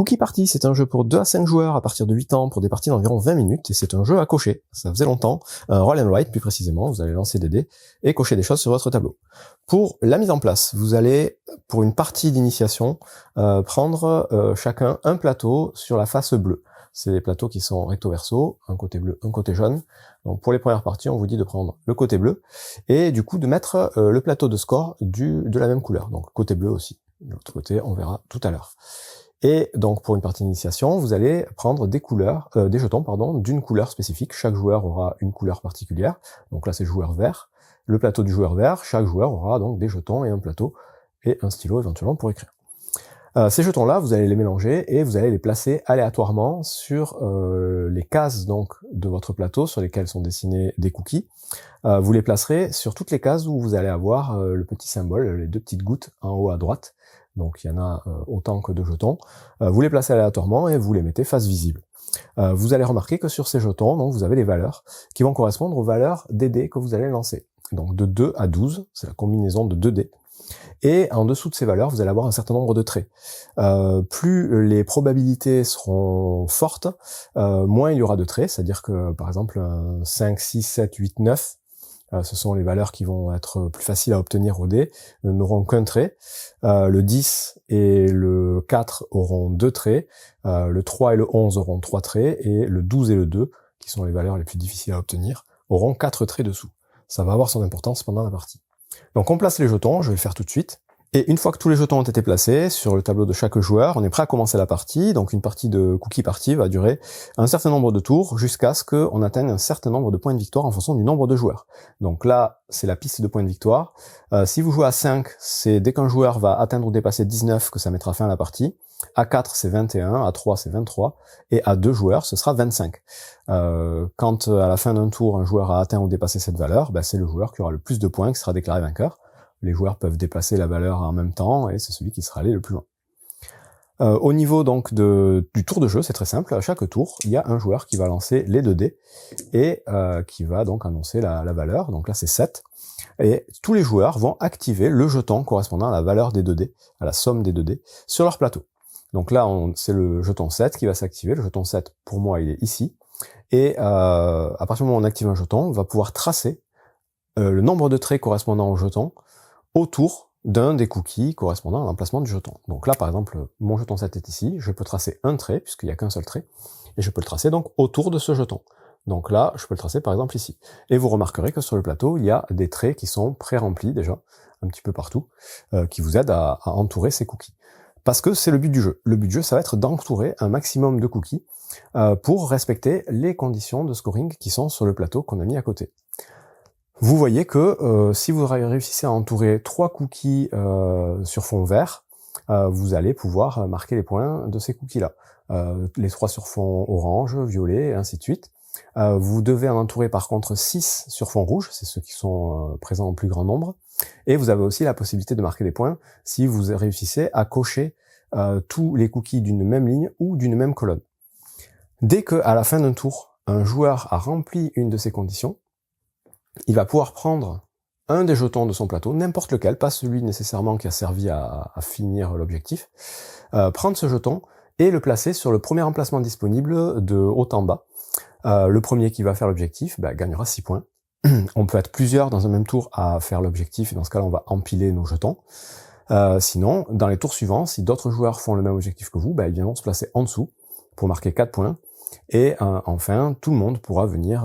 Cookie Party, c'est un jeu pour 2 à 5 joueurs à partir de 8 ans pour des parties d'environ 20 minutes et c'est un jeu à cocher. Ça faisait longtemps, un roll and write plus précisément, vous allez lancer des dés et cocher des choses sur votre tableau. Pour la mise en place, vous allez, pour une partie d'initiation, prendre chacun un plateau sur la face bleue. C'est des plateaux qui sont recto verso, un côté bleu, un côté jaune. Donc pour les premières parties, on vous dit de prendre le côté bleu et du coup de mettre le plateau de score de la même couleur, donc côté bleu aussi. De l'autre côté, on verra tout à l'heure. Et donc pour une partie d'initiation, vous allez prendre des jetons d'une couleur spécifique. Chaque joueur aura une couleur particulière. Donc là c'est joueur vert. Le plateau du joueur vert, chaque joueur aura donc des jetons et un plateau et un stylo éventuellement pour écrire. Ces jetons-là, vous allez les mélanger et vous allez les placer aléatoirement sur les cases donc de votre plateau sur lesquelles sont dessinés des cookies. Vous les placerez sur toutes les cases où vous allez avoir le petit symbole, les 2 petites gouttes en haut à droite. Donc il y en a autant que de jetons. Vous les placez aléatoirement et vous les mettez face visible. Vous allez remarquer que sur ces jetons, donc, vous avez les valeurs qui vont correspondre aux valeurs des dés que vous allez lancer. Donc de 2 à 12, c'est la combinaison de 2 dés. Et en dessous de ces valeurs, vous allez avoir un certain nombre de traits. Plus les probabilités seront fortes, moins il y aura de traits, c'est-à-dire que par exemple un 5, 6, 7, 8, 9, ce sont les valeurs qui vont être plus faciles à obtenir au dé, n'auront qu'un trait. Le 10 et le 4 auront 2 traits, le 3 et le 11 auront 3 traits, et le 12 et le 2, qui sont les valeurs les plus difficiles à obtenir, auront 4 traits dessous. Ça va avoir son importance pendant la partie. Donc on place les jetons, je vais le faire tout de suite. Et une fois que tous les jetons ont été placés sur le tableau de chaque joueur, on est prêt à commencer la partie. Donc une partie de Cookie Party va durer un certain nombre de tours jusqu'à ce qu'on atteigne un certain nombre de points de victoire en fonction du nombre de joueurs. Donc là, c'est la piste de points de victoire. Si vous jouez à 5, c'est dès qu'un joueur va atteindre ou dépasser 19 que ça mettra fin à la partie. À 4, c'est 21, à 3, c'est 23, et à 2 joueurs, ce sera 25. Quand à la fin d'un tour, un joueur a atteint ou dépassé cette valeur, c'est le joueur qui aura le plus de points qui sera déclaré vainqueur. Les joueurs peuvent déplacer la valeur en même temps, et c'est celui qui sera allé le plus loin. Au niveau donc du tour de jeu, c'est très simple. À chaque tour, il y a un joueur qui va lancer les 2 dés, et qui va donc annoncer la valeur. Donc là, c'est 7. Et tous les joueurs vont activer le jeton correspondant à la valeur des 2 dés, à la somme des 2 dés, sur leur plateau. Donc là, c'est le jeton 7 qui va s'activer. Le jeton 7, pour moi, il est ici. Et à partir du moment où on active un jeton, on va pouvoir tracer le nombre de traits correspondant au jeton autour d'un des cookies correspondant à l'emplacement du jeton. Donc là, par exemple, mon jeton 7 est ici. Je peux tracer un trait, puisqu'il n'y a qu'un seul trait. Et je peux le tracer donc autour de ce jeton. Donc là, je peux le tracer par exemple ici. Et vous remarquerez que sur le plateau, il y a des traits qui sont pré-remplis déjà, un petit peu partout, qui vous aident à entourer ces cookies. Parce que c'est le but du jeu. Le but du jeu, ça va être d'entourer un maximum de cookies pour respecter les conditions de scoring qui sont sur le plateau qu'on a mis à côté. Vous voyez que si vous réussissez à entourer 3 cookies sur fond vert, vous allez pouvoir marquer les points de ces cookies-là. Les 3 sur fond orange, violet, et ainsi de suite. Vous devez en entourer par contre 6 sur fond rouge, c'est ceux qui sont présents en plus grand nombre. Et vous avez aussi la possibilité de marquer des points si vous réussissez à cocher tous les cookies d'une même ligne ou d'une même colonne. Dès qu'à la fin d'un tour, un joueur a rempli une de ces conditions, il va pouvoir prendre un des jetons de son plateau, n'importe lequel, pas celui nécessairement qui a servi à finir l'objectif, prendre ce jeton et le placer sur le premier emplacement disponible de haut en bas. Le premier qui va faire l'objectif gagnera 6 points. On peut être plusieurs dans un même tour à faire l'objectif, et dans ce cas-là, on va empiler nos jetons. Sinon, dans les tours suivants, si d'autres joueurs font le même objectif que vous, ils viendront se placer en dessous pour marquer 4 points. Et enfin, tout le monde pourra venir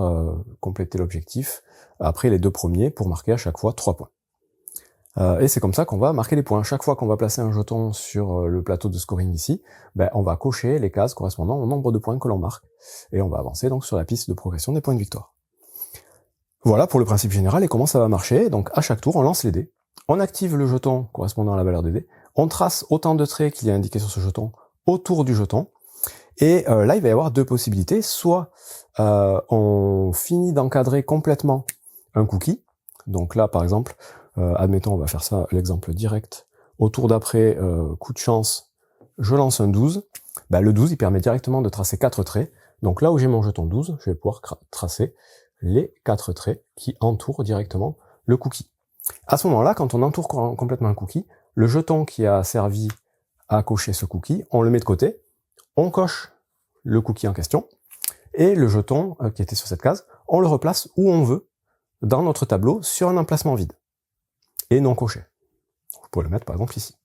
compléter l'objectif après les 2 premiers pour marquer à chaque fois 3 points. Et c'est comme ça qu'on va marquer les points. Chaque fois qu'on va placer un jeton sur le plateau de scoring ici, on va cocher les cases correspondant au nombre de points que l'on marque. Et on va avancer donc sur la piste de progression des points de victoire. Voilà pour le principe général et comment ça va marcher. Donc à chaque tour, on lance les dés. On active le jeton correspondant à la valeur des dés. On trace autant de traits qu'il y a indiqué sur ce jeton autour du jeton. Et là, il va y avoir 2 possibilités. Soit on finit d'encadrer complètement un cookie. Donc là, par exemple, admettons, on va faire ça, l'exemple direct. Au tour d'après, coup de chance, je lance un 12. Le 12, il permet directement de tracer 4 traits. Donc là où j'ai mon jeton 12, je vais pouvoir tracer les 4 traits qui entourent directement le cookie. À ce moment-là, quand on entoure complètement un cookie, le jeton qui a servi à cocher ce cookie, on le met de côté, on coche le cookie en question, et le jeton qui était sur cette case, on le replace où on veut dans notre tableau sur un emplacement vide, et non coché. Vous pouvez le mettre par exemple ici.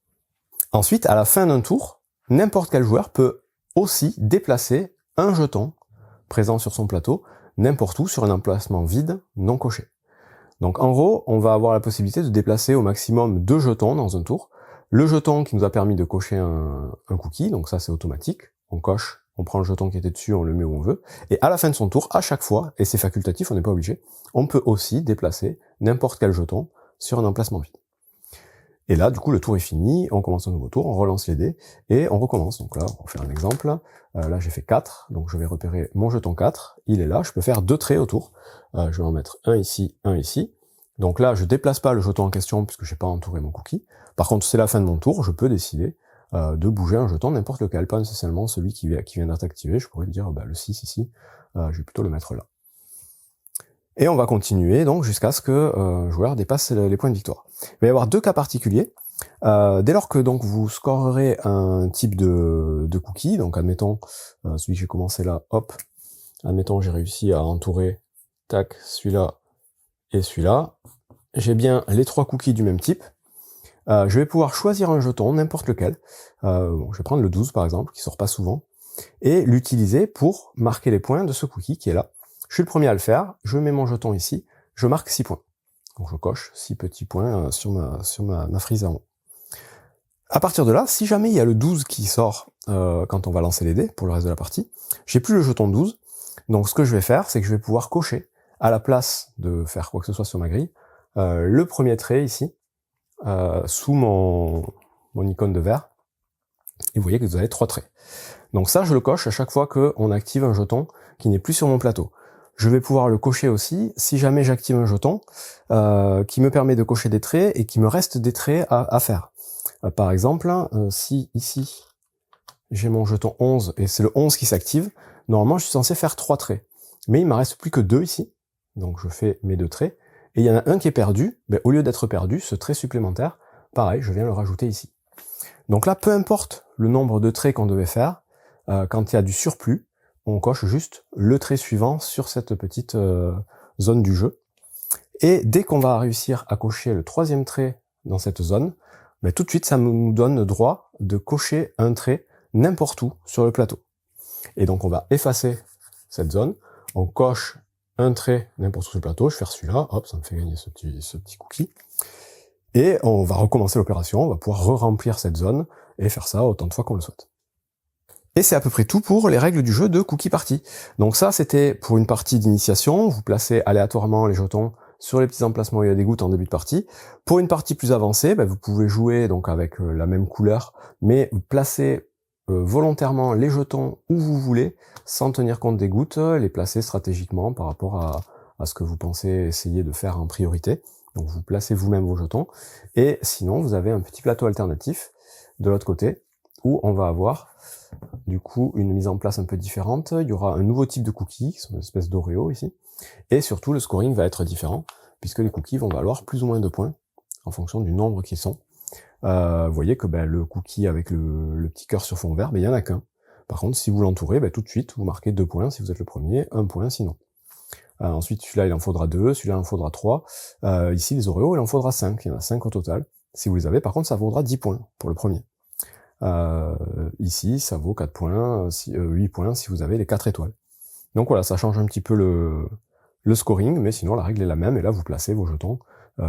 Ensuite, à la fin d'un tour, n'importe quel joueur peut aussi déplacer un jeton présent sur son plateau, n'importe où sur un emplacement vide non coché. Donc en gros, on va avoir la possibilité de déplacer au maximum 2 jetons dans un tour. Le jeton qui nous a permis de cocher un cookie, donc ça c'est automatique, on coche, on prend le jeton qui était dessus, on le met où on veut, et à la fin de son tour, à chaque fois, et c'est facultatif, on n'est pas obligé, on peut aussi déplacer n'importe quel jeton sur un emplacement vide. Et là, du coup, le tour est fini, on commence un nouveau tour, on relance les dés, et on recommence. Donc là, on va faire un exemple. Là, j'ai fait 4, donc je vais repérer mon jeton 4, il est là, je peux faire 2 traits autour. Je vais en mettre un ici, un ici. Donc là, je déplace pas le jeton en question, puisque j'ai pas entouré mon cookie. Par contre, c'est la fin de mon tour, je peux décider de bouger un jeton, n'importe lequel, pas nécessairement celui qui vient d'être activé. Je pourrais dire, le 6 ici, je vais plutôt le mettre là. Et on va continuer donc jusqu'à ce que un joueur dépasse les points de victoire. Il va y avoir 2 cas particuliers. Dès lors que donc vous scorerez un type de cookie, donc admettons celui que j'ai commencé là, hop, admettons j'ai réussi à entourer, tac, celui-là et celui-là, j'ai bien les 3 cookies du même type, je vais pouvoir choisir un jeton, n'importe lequel, bon, je vais prendre le 12 par exemple, qui sort pas souvent, et l'utiliser pour marquer les points de ce cookie qui est là. Je suis le premier à le faire, je mets mon jeton ici, je marque 6 points. Donc je coche 6 petits points sur ma frise en haut. À partir de là, si jamais il y a le 12 qui sort quand on va lancer les dés pour le reste de la partie, j'ai plus le jeton 12, donc ce que je vais faire, c'est que je vais pouvoir cocher, à la place de faire quoi que ce soit sur ma grille, le premier trait ici, sous mon icône de vert, et vous voyez que vous avez 3 traits. Donc ça, je le coche à chaque fois qu'on active un jeton qui n'est plus sur mon plateau. Je vais pouvoir le cocher aussi si jamais j'active un jeton qui me permet de cocher des traits et qui me reste des traits à faire. Par exemple, si ici j'ai mon jeton 11 et c'est le 11 qui s'active, normalement je suis censé faire 3 traits. Mais il ne me reste plus que 2 ici, donc je fais mes 2 traits. Et il y en a un qui est perdu, au lieu d'être perdu, ce trait supplémentaire, pareil, je viens le rajouter ici. Donc là, peu importe le nombre de traits qu'on devait faire, quand il y a du surplus, on coche juste le trait suivant sur cette petite zone du jeu. Et dès qu'on va réussir à cocher le 3e trait dans cette zone, tout de suite ça nous donne le droit de cocher un trait n'importe où sur le plateau. Et donc on va effacer cette zone, on coche un trait n'importe où sur le plateau, je vais faire celui-là, hop, ça me fait gagner ce petit cookie. Et on va recommencer l'opération, on va pouvoir re-remplir cette zone et faire ça autant de fois qu'on le souhaite. Et c'est à peu près tout pour les règles du jeu de Cookie Party. Donc ça, c'était pour une partie d'initiation, vous placez aléatoirement les jetons sur les petits emplacements où il y a des gouttes en début de partie. Pour une partie plus avancée, vous pouvez jouer donc avec la même couleur, mais vous placez volontairement les jetons où vous voulez, sans tenir compte des gouttes, les placer stratégiquement par rapport à ce que vous pensez essayer de faire en priorité. Donc vous placez vous-même vos jetons, et sinon vous avez un petit plateau alternatif de l'autre côté, où on va avoir du coup une mise en place un peu différente. Il y aura un nouveau type de cookies, qui sont une espèce d'Oreo ici, et surtout le scoring va être différent, puisque les cookies vont valoir plus ou moins de points, en fonction du nombre qu'ils sont. Vous voyez que le cookie avec le petit cœur sur fond vert, il n'y en a qu'un. Par contre, si vous l'entourez, tout de suite, vous marquez 2 points si vous êtes le premier, 1 point sinon. Ensuite, celui-là, il en faudra 2, celui-là, il en faudra 3. Ici, les Oreos, il en faudra 5. Il y en a 5 au total. Si vous les avez, par contre, ça vaudra 10 points pour le premier. Ici, ça vaut 4 points, 8 points si vous avez les 4 étoiles. Donc voilà, ça change un petit peu le scoring, mais sinon, la règle est la même, et là, vous placez vos jetons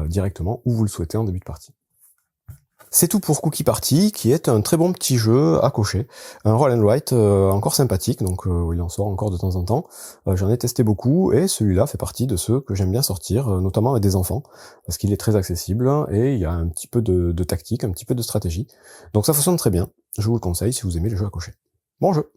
directement où vous le souhaitez en début de partie. C'est tout pour Cookie Party, qui est un très bon petit jeu à cocher. Un roll and write encore sympathique, donc il en sort encore de temps en temps. J'en ai testé beaucoup, et celui-là fait partie de ceux que j'aime bien sortir, notamment avec des enfants, parce qu'il est très accessible, et il y a un petit peu de tactique, un petit peu de stratégie. Donc ça fonctionne très bien, je vous le conseille si vous aimez les jeux à cocher. Bon jeu!